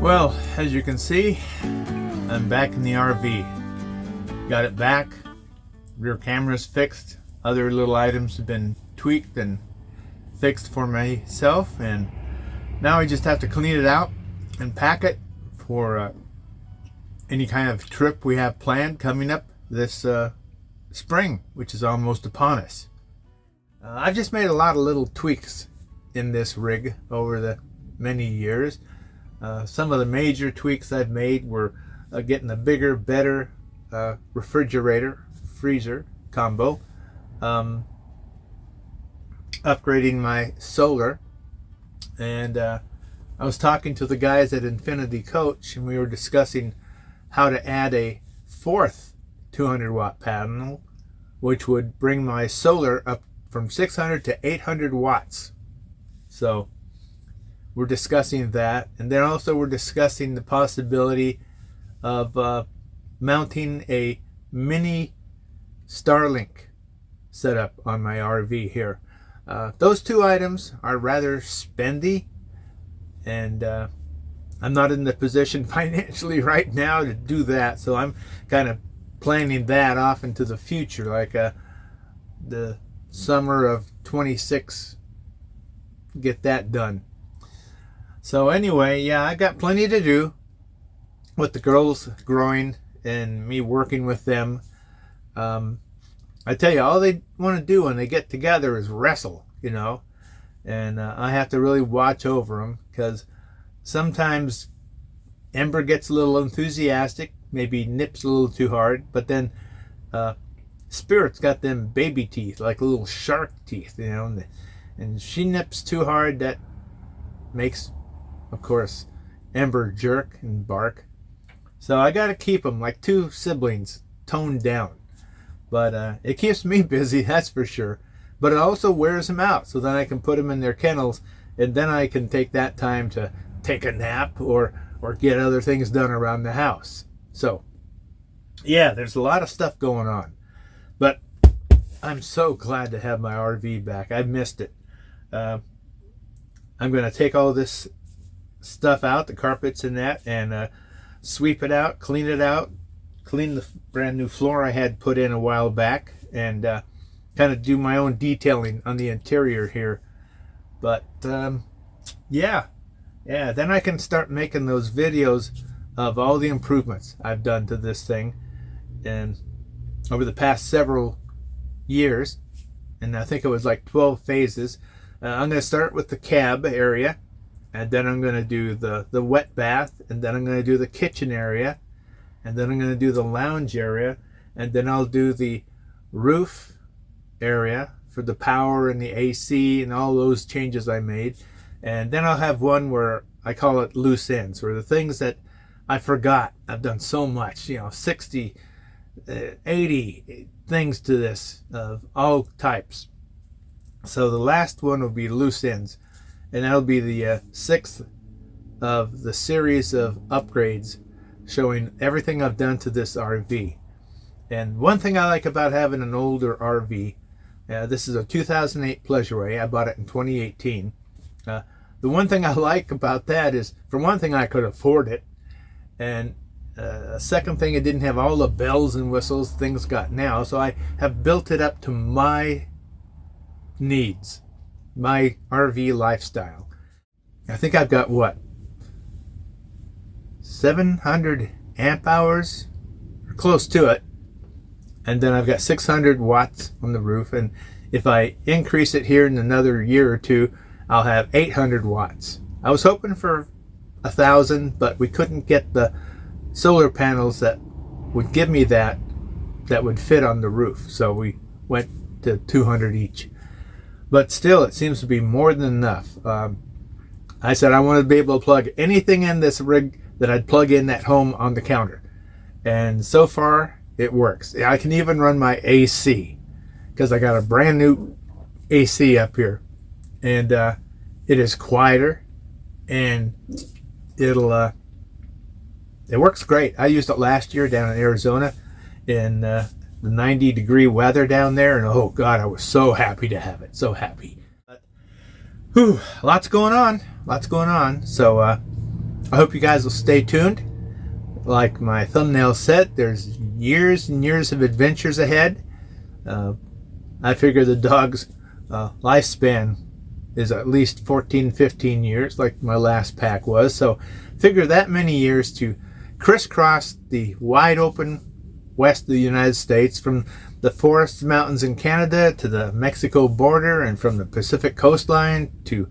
Well, as you can see, I'm back in the RV. Got it back, rear camera's fixed, other little items have been tweaked and fixed for myself, and now I just have to clean it out and pack it for any kind of trip we have planned coming up this spring, which is almost upon us. I've just made a lot of little tweaks in this rig over the many years. Some of the major tweaks I've made were getting a bigger, better refrigerator, freezer combo, upgrading my solar, and I was talking to the guys at Infinity Coach, and we were discussing how to add a fourth 200 watt panel, which would bring my solar up from 600 to 800 watts. So we're discussing that, and then also we're discussing the possibility of mounting a mini Starlink setup on my RV here. Those two items are rather spendy, and I'm not in the position financially right now to do that, so I'm kind of planning that off into the future, like the summer of 26, get that done. So anyway, yeah, I got plenty to do with the girls growing and me working with them. I tell you, all they want to do when they get together is wrestle, you know, and I have to really watch over them, because sometimes Ember gets a little enthusiastic, maybe nips a little too hard, but then Spirit's got them baby teeth, like little shark teeth, you know, and she nips too hard. That makes, of course, Ember jerk and bark. So I got to keep them like two siblings, toned down. But it keeps me busy, that's for sure. But it also wears them out, so then I can put them in their kennels, and then I can take that time to take a nap or get other things done around the house. So, yeah, there's a lot of stuff going on. But I'm so glad to have my RV back. I missed it. I'm going to take all this stuff out, the carpets and that, and sweep it out, clean the brand new floor I had put in a while back, and kind of do my own detailing on the interior here. But yeah, then I can start making those videos of all the improvements I've done to this thing and over the past several years, and I think it was like 12 phases. I'm going to start with the cab area, and then I'm going to do the wet bath, and then I'm going to do the kitchen area, and then I'm going to do the lounge area, and then I'll do the roof area for the power and the AC and all those changes I made. And then I'll have one where I call it loose ends, or the things that I forgot. I've done so much, 60, 80 things to this of all types. So the last one will be loose ends, and that'll be the sixth of the series of upgrades showing everything I've done to this RV. And one thing I like about having an older RV, this is a 2008 Pleasure Way. I bought it in 2018. The one thing I like about that is, for one thing, I could afford it, and a second thing, it didn't have all the bells and whistles things got now. So I have built it up to my needs, my RV lifestyle. I think I've got, what, 700 amp hours, or close to it, and then I've got 600 watts on the roof, and if I increase it here in another year or two, I'll have 800 watts. I was hoping for 1,000, but we couldn't get the solar panels that would give me that would fit on the roof, so we went to 200 each. But still, it seems to be more than enough. I said I wanted to be able to plug anything in this rig that I'd plug in at home on the counter, and so far it works. I can even run my AC, because I got a brand new AC up here, and it is quieter, and it works great. I used it last year down in Arizona in the 90-degree weather down there, and oh God, I was so happy to have it. So happy. But, lots going on. So I hope you guys will stay tuned. Like my thumbnail said, there's years and years of adventures ahead. I figure the dog's lifespan is at least 14-15 years, like my last pack was. So figure that many years to crisscross the wide open west of the United States, from the forests, mountains in Canada to the Mexico border, and from the Pacific coastline to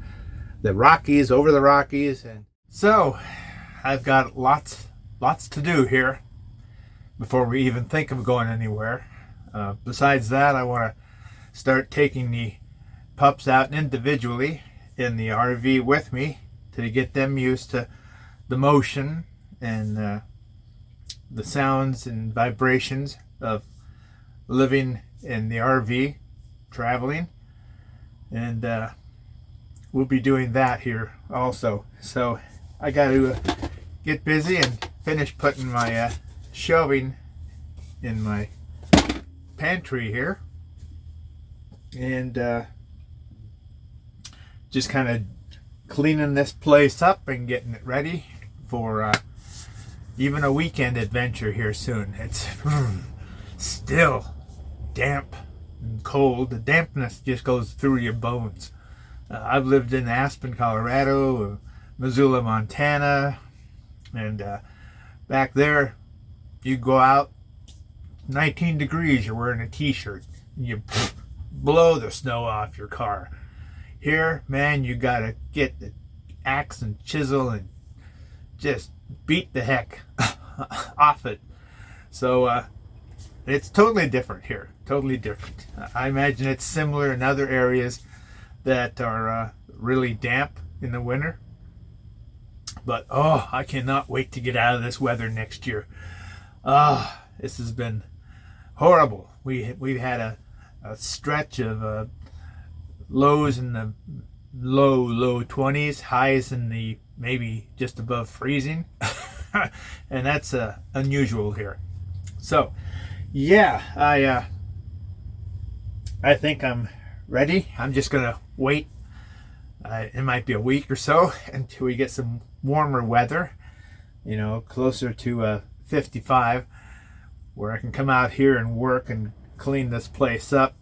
the Rockies, over the Rockies. And so I've got lots to do here before we even think of going anywhere. Besides that, I want to start taking the pups out individually in the RV with me to get them used to the motion and the sounds and vibrations of living in the RV, traveling. And we'll be doing that here also. So I got to get busy and finish putting my shelving in my pantry here, and just kind of cleaning this place up and getting it ready for even a weekend adventure here soon. It's still damp and cold. The dampness just goes through your bones. I've lived in Aspen, Colorado, Missoula, Montana, and back there you go out 19 degrees, you're wearing a t-shirt, you blow the snow off your car. Here, man, you gotta get the axe and chisel and just beat the heck off it. So it's totally different here, totally different. I imagine it's similar in other areas that are really damp in the winter. But oh, I cannot wait to get out of this weather next year. This has been horrible. We've had a stretch of lows in the low 20s, highs in the maybe just above freezing, and that's unusual here. So yeah, I think I'm ready. I'm just gonna wait. It might be a week or so until we get some warmer weather, you know, closer to 55, where I can come out here and work and clean this place up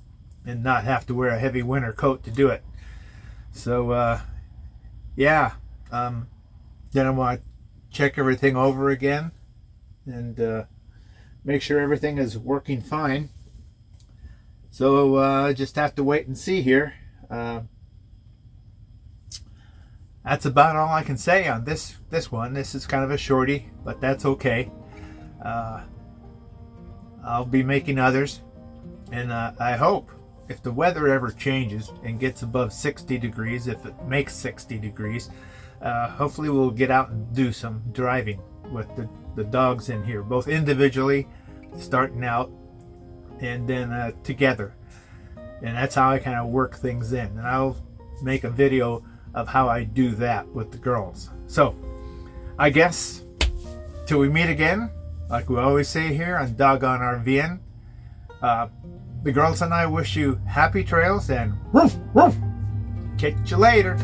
and not have to wear a heavy winter coat to do it. So yeah, then I want to check everything over again and make sure everything is working fine. So just have to wait and see here. That's about all I can say on this one. This is kind of a shorty, but that's okay. I'll be making others, and I hope if the weather ever changes and gets above 60 degrees, if it makes 60 degrees, hopefully we'll get out and do some driving with the dogs in here, both individually, starting out, and then together. And that's how I kind of work things in. And I'll make a video of how I do that with the girls. So I guess till we meet again, like we always say here on Doggone RV'N, the girls and I wish you happy trails and woof, woof. Catch you later.